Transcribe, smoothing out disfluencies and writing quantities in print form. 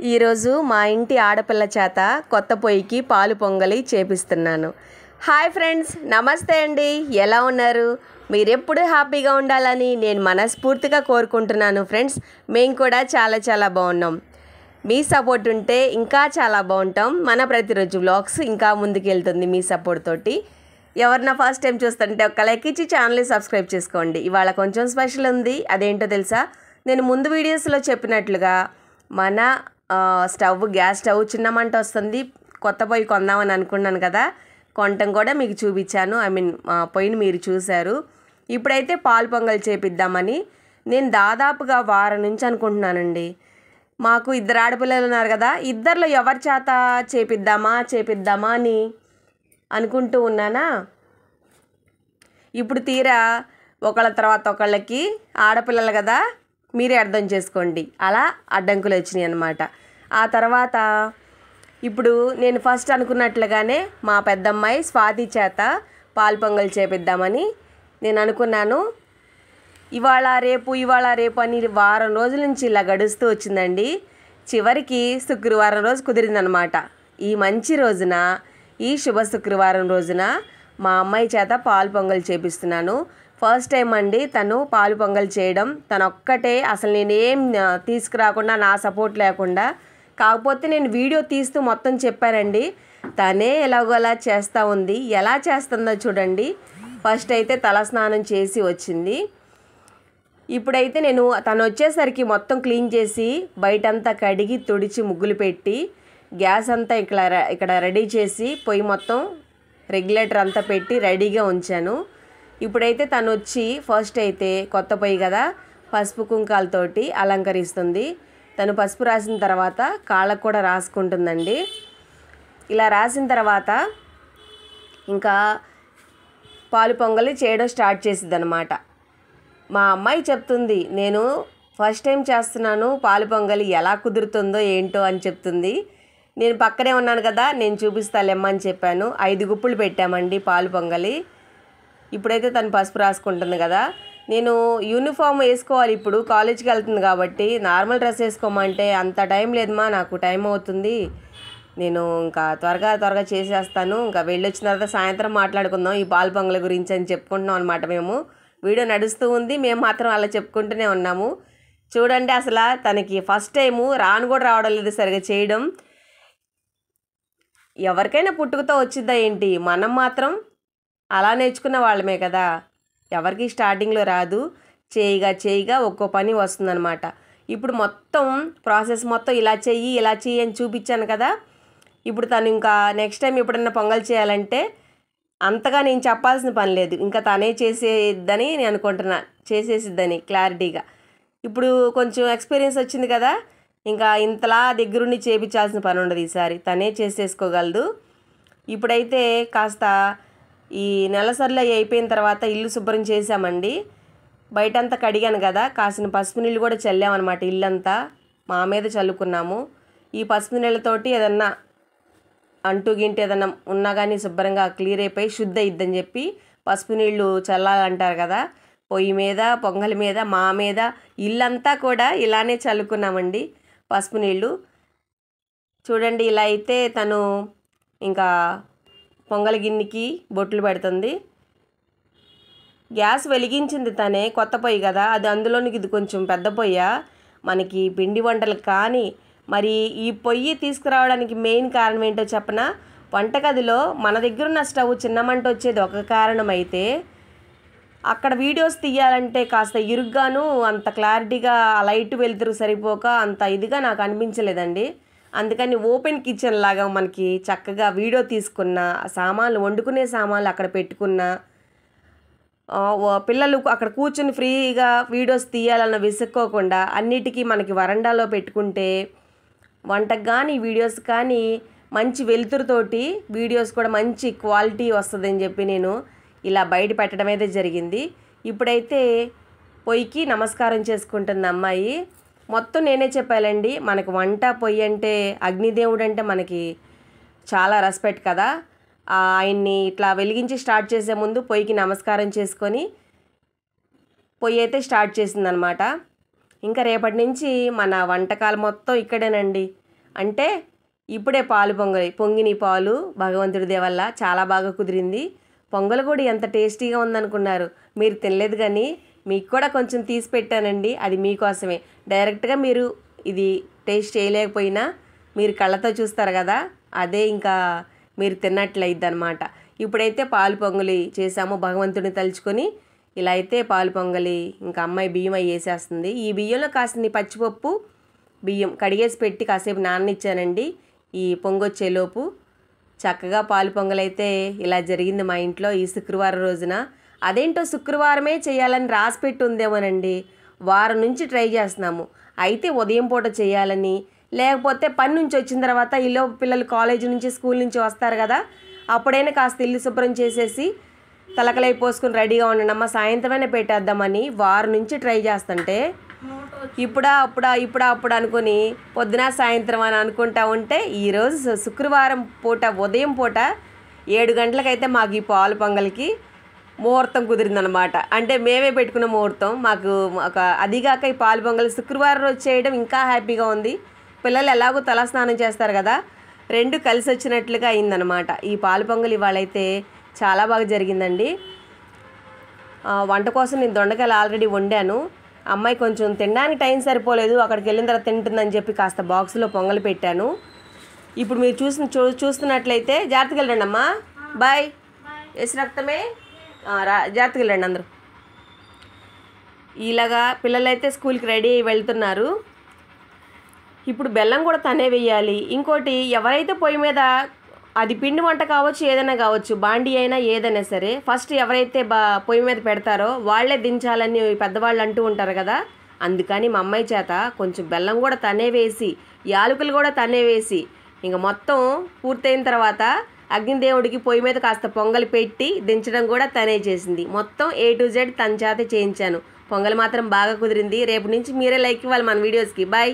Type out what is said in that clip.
ఈరోజు మా ఇంటి ఆడపిల్ల చేత కొత్త పొయ్యికి పాలు పొంగలి చేపిస్తున్నాను. హాయ్ ఫ్రెండ్స్, నమస్తే అండి. ఎలా ఉన్నారు? మీరెప్పుడు హ్యాపీగా ఉండాలని నేను మనస్ఫూర్తిగా కోరుకుంటున్నాను ఫ్రెండ్స్. మేము కూడా చాలా బాగున్నాం. మీ సపోర్ట్ ఉంటే ఇంకా చాలా బాగుంటాం. మన ప్రతిరోజు వ్లాగ్స్ ఇంకా ముందుకెళ్తుంది మీ సపోర్ట్ తోటి. ఎవరన్నా ఫస్ట్ టైం చూస్తుంటే ఒక లైక్ ఇచ్చి ఛానల్ని సబ్స్క్రైబ్ చేసుకోండి. ఇవాళ కొంచెం స్పెషల్ ఉంది. అదేంటో తెలుసా? నేను ముందు వీడియోస్లో చెప్పినట్లుగా మన గ్యాస్ స్టవ్ చిన్న మంట వస్తుంది. కొత్త పొయ్యి కొందామని అనుకున్నాను కదా, కొనటం కూడా మీకు చూపించాను. పొయ్యిని మీరు చూశారు. ఇప్పుడైతే పాలు పొంగల్ చేపిద్దామని నేను దాదాపుగా వారం నుంచి అనుకుంటున్నానండి. మాకు 2 ఆడపిల్లలు ఉన్నారు కదా, ఇద్దరిలో ఎవరి చేత చేపిద్దామా అని అనుకుంటూ ఉన్నానా. ఇప్పుడు తీరా ఒకళ్ళ తర్వాత ఒకళ్ళకి ఆడపిల్లలు కదా, మీరే అర్థం చేసుకోండి, అలా అడ్డంకులు వచ్చినాయి అన్నమాట. ఆ తర్వాత ఇప్పుడు నేను ఫస్ట్ అనుకున్నట్లుగానే మా పెద్దమ్మాయి స్వాతి చేత పాలు పొంగల్ చేపిద్దామని నేను అనుకున్నాను. ఇవాళ రేపు అని వారం రోజుల నుంచి ఇలా గడుస్తూ వచ్చిందండి. చివరికి శుక్రవారం రోజు కుదిరిందనమాట. ఈ మంచి రోజున, ఈ శుభ శుక్రవారం రోజున మా అమ్మాయి చేత పాలు పొంగల్ చేపిస్తున్నాను. ఫస్ట్ టైం అండి తను పాలు పొంగల్ చేయడం. తను ఒక్కటే, అసలు నేనేం తీసుకురాకుండా, నా సపోర్ట్ లేకుండా, కాకపోతే నేను వీడియో తీస్తూ మొత్తం చెప్పానండి. తనే ఎలాగోలా చేస్తూ ఉంది. ఎలా చేస్తుందో చూడండి. ఫస్ట్ అయితే తలస్నానం చేసి వచ్చింది. ఇప్పుడైతే తను వచ్చేసరికి మొత్తం క్లీన్ చేసి బయటంతా కడిగి తుడిచి ముగ్గులు పెట్టి గ్యాస్ అంతా ఇక్కడ రెడీ చేసి పొయ్యి మొత్తం రెగ్యులేటర్ అంతా పెట్టి రెడీగా ఉంచాను. ఇప్పుడైతే తను వచ్చి ఫస్ట్ అయితే కొత్త పొయ్యి కదా, పసుపు కుంకాలతోటి అలంకరిస్తుంది. తను పసుపు రాసిన తర్వాత కాళ్ళకు కూడా రాసుకుంటుందండి. ఇలా రాసిన తర్వాత ఇంకా పాలు పొంగలి చేయడం స్టార్ట్ చేసిద్ది అనమాట. మా అమ్మాయి చెప్తుంది, నేను ఫస్ట్ టైం చేస్తున్నాను పాలు పొంగలి, ఎలా కుదురుతుందో ఏంటో అని చెప్తుంది. నేను పక్కనే ఉన్నాను కదా, నేను చూపిస్తాలేమ్మా అని చెప్పాను. 5 గుప్పులు పెట్టామండి పాలు పొంగలి. ఇప్పుడైతే తను పసుపు రాసుకుంటుంది కదా. నేను యూనిఫామ్ వేసుకోవాలి, ఇప్పుడు కాలేజీకి వెళ్తుంది కాబట్టి. నార్మల్ డ్రెస్ వేసుకోమంటే అంత టైం లేదమ్మా, నాకు టైం అవుతుంది, నేను ఇంకా త్వరగా చేసేస్తాను, ఇంకా వెళ్ళొచ్చిన తర్వాత సాయంత్రం మాట్లాడుకుందాం ఈ పాలు పొంగల్ గురించి అని చెప్పుకుంటున్నాం అనమాట. మేము వీడియో నడుస్తూ ఉంది, మేము మాత్రం అలా చెప్పుకుంటూనే ఉన్నాము. చూడండి, అసలు తనకి ఫస్ట్ టైము కూడా రావడం లేదు సరిగా చేయడం. ఎవరికైనా పుట్టుకతో వచ్చిద్దా ఏంటి? మనం మాత్రం అలా నేర్చుకున్న వాళ్ళమే కదా. ఎవరికి స్టార్టింగ్లో రాదు. చేయగా ఒక్కో పని వస్తుందన్నమాట. ఇప్పుడు మొత్తం ప్రాసెస్ మొత్తం ఇలా చెయ్యి అని చూపించాను కదా. ఇప్పుడు తను ఇంకా నెక్స్ట్ టైం ఎప్పుడన్నా పొంగల్ చేయాలంటే అంతగా నేను చెప్పాల్సిన పని లేదు, ఇంకా తనే చేసేద్దని నేను అనుకుంటున్నా, చేసేసిద్దని క్లారిటీగా. ఇప్పుడు కొంచెం ఎక్స్పీరియన్స్ వచ్చింది కదా, ఇంకా ఇంతలా దగ్గరుండి చేయించాల్సిన పని ఉండదు. ఈసారి తనే చేసేసుకోగలదు. ఇప్పుడైతే కాస్త ఈ నెలసరిలో అయిపోయిన తర్వాత ఇల్లు శుభ్రం చేసామండి. బయటంతా కడిగాను కదా, కాసిన పసుపు నీళ్ళు కూడా చల్లామన్నమాట. ఇల్లంతా మా మీద చల్లుకున్నాము. ఈ పసుపు నీళ్ళతోటి ఏదన్నా అంటుగింటి ఏదన్నా ఉన్నా కానీ శుభ్రంగా క్లియర్ అయిపోయి శుద్ధ అయిద్దని చెప్పి పసుపు నీళ్ళు చల్లాలంటారు కదా. పొయ్యి మీద, పొంగలి మీద, మా మీద, ఇల్లంతా కూడా ఇలానే చల్లుకున్నామండి పసుపు నీళ్ళు. చూడండి, ఇలా అయితే తను ఇంకా పొంగలి గిన్నెకి బొట్లు పెడుతుంది. గ్యాస్ వెలిగించింది తనే, కొత్త పొయ్యి కదా అది. అందులోనికి ఇది కొంచెం పెద్ద పొయ్య, మనకి పిండి వంటలు కానీ. మరి ఈ పొయ్యి తీసుకురావడానికి మెయిన్ కారణం ఏంటో చెప్పనా? వంటగదిలో మన దగ్గర ఉన్న స్టవ్ చిన్న మంట వచ్చేది ఒక కారణం అయితే, అక్కడ వీడియోస్ తీయాలంటే కాస్త ఇరుగ్గాను, అంత క్లారిటీగా లైట్ వెలుతురు సరిపోక అంత ఇదిగా నాకు అనిపించలేదండి. అందుకని ఓపెన్ కిచెన్ లాగా మనకి చక్కగా వీడియో తీసుకున్న, సామాన్లు వండుకునే సామాన్లు అక్కడ పెట్టుకున్న, పిల్లలు అక్కడ కూర్చుని ఫ్రీగా వీడియోస్ తీయాలన్న విసుక్కోకుండా అన్నిటికీ మనకి వరండాలో పెట్టుకుంటే వంటకు కానీ వీడియోస్ కానీ మంచి వెలుతురుతోటి వీడియోస్ కూడా మంచి క్వాలిటీ వస్తుందని చెప్పి నేను ఇలా బయట పెట్టడం అయితే జరిగింది. ఇప్పుడైతే పొయ్యికి నమస్కారం చేసుకుంటుంది అమ్మాయి. మొత్తం నేనే చెప్పాలండి. మనకు వంట పొయ్యి అంటే, అగ్నిదేవుడు అంటే మనకి చాలా రెస్పెక్ట్ కదా. ఆయన్ని ఇట్లా వెలిగించి స్టార్ట్ చేసే ముందు పొయ్యికి నమస్కారం చేసుకొని పొయ్యి అయితే స్టార్ట్ చేసిందనమాట. ఇంకా రేపటి నుంచి మన వంటకాలు మొత్తం ఇక్కడేనండి. అంటే ఇప్పుడే పాలు పొంగిన పాలు భగవంతుడి దయ వల్ల చాలా బాగా కుదిరింది. పొంగల్ కూడా ఎంత టేస్టీగా ఉందనుకున్నారు. మీరు తినలేదు కానీ మీకు కూడా కొంచెం తీసి పెట్టానండి. అది మీకోసమే. డైరెక్ట్గా మీరు ఇది టేస్ట్ చేయలేకపోయినా మీరు కళ్ళతో చూస్తారు కదా, అదే ఇంకా మీరు తిన్నట్లయిద్ది అనమాట. ఇప్పుడైతే పాలు పొంగలి చేసాము భగవంతుడిని తలుచుకొని. ఇలా అయితే పాలు పొంగలి ఇంకా అమ్మాయి బియ్యం అవి వేసేస్తుంది. ఈ బియ్యంలో కాసిన పచ్చిపప్పు బియ్యం కడిగేసి పెట్టి కాసేపు నాననిచ్చానండి. ఈ పొంగొచ్చేలోపు చక్కగా పాలు పొంగలైతే ఇలా జరిగింది మా ఇంట్లో ఈ శుక్రవారం రోజున. అదేంటో శుక్రవారమే చేయాలని రాసిపెట్టి ఉందేమోనండి. వారం నుంచి ట్రై చేస్తున్నాము. అయితే ఉదయం పూట చేయాలని, లేకపోతే పని నుంచి వచ్చిన తర్వాత ఈలో పిల్లలు కాలేజీ నుంచి స్కూల్ నుంచి వస్తారు కదా, అప్పుడైనా కాస్త ఇల్లు శుభ్రం చేసేసి తలకలై పోసుకుని రెడీగా ఉండండి అమ్మ సాయంత్రమైనా పెట్టేద్దామని వారం నుంచి ట్రై చేస్తుంటే ఇప్పుడా అనుకుని పొద్దున సాయంత్రం అని అనుకుంటా ఉంటే ఈరోజు శుక్రవారం పూట ఉదయం పూట 7 గంటలకైతే మాకు ఈ పాలు పొంగల్కి ముహూర్తం కుదిరిందనమాట. అంటే మేమే పెట్టుకున్న ముహూర్తం మాకు. అదిగాక ఈ పాలు పొంగల్ శుక్రవారం రోజు చేయడం ఇంకా హ్యాపీగా ఉంది. పిల్లలు ఎలాగో తలస్నానం చేస్తారు కదా, 2 కలిసి వచ్చినట్లుగా అయిందనమాట. ఈ పాలు పొంగల్ ఇవాళైతే చాలా బాగా జరిగిందండి. వంట కోసం నేను దొండకాయలు ఆల్రెడీ వండాను. అమ్మాయి కొంచెం తినడానికి టైం సరిపోలేదు, అక్కడికి వెళ్ళిన తర్వాత తింటుందని చెప్పి కాస్త బాక్స్లో పొంగల్ పెట్టాను. ఇప్పుడు మీరు చూస్తున్నట్లయితే జాగ్రత్తగా వెళ్ళండి అమ్మా. బాయ్. వేసి రక్తమే జాగ్రత్తగా వెళ్ళండి అందరూ. ఇలాగా పిల్లలైతే స్కూల్కి రెడీ అయ్యి వెళ్తున్నారు. ఇప్పుడు బెల్లం కూడా తనే వేయాలి. ఇంకోటి ఎవరైతే పొయ్యి మీద అది పిండి వంట కావచ్చు ఏదైనా కావచ్చు, బాండీ అయినా ఏదైనా సరే, ఫస్ట్ ఎవరైతే పొయ్యి మీద పెడతారో వాళ్ళే దించాలని పెద్దవాళ్ళు అంటూ ఉంటారు కదా. అందుకని మా అమ్మాయి చేత కొంచెం బెల్లం కూడా తనే వేసి, యాలకులు కూడా తనే వేసి, ఇంక మొత్తం పూర్తయిన తర్వాత అగ్నిదేవుడికి పొయ్యి మీద కాస్త పొంగలి పెట్టి దించడం కూడా తనే చేసింది. మొత్తం A to Z తన చేత చేయించాను. పొంగల్ మాత్రం బాగా కుదిరింది. రేపు నుంచి మీరే లైక్ ఇవ్వాలి మన వీడియోస్కి. బాయ్.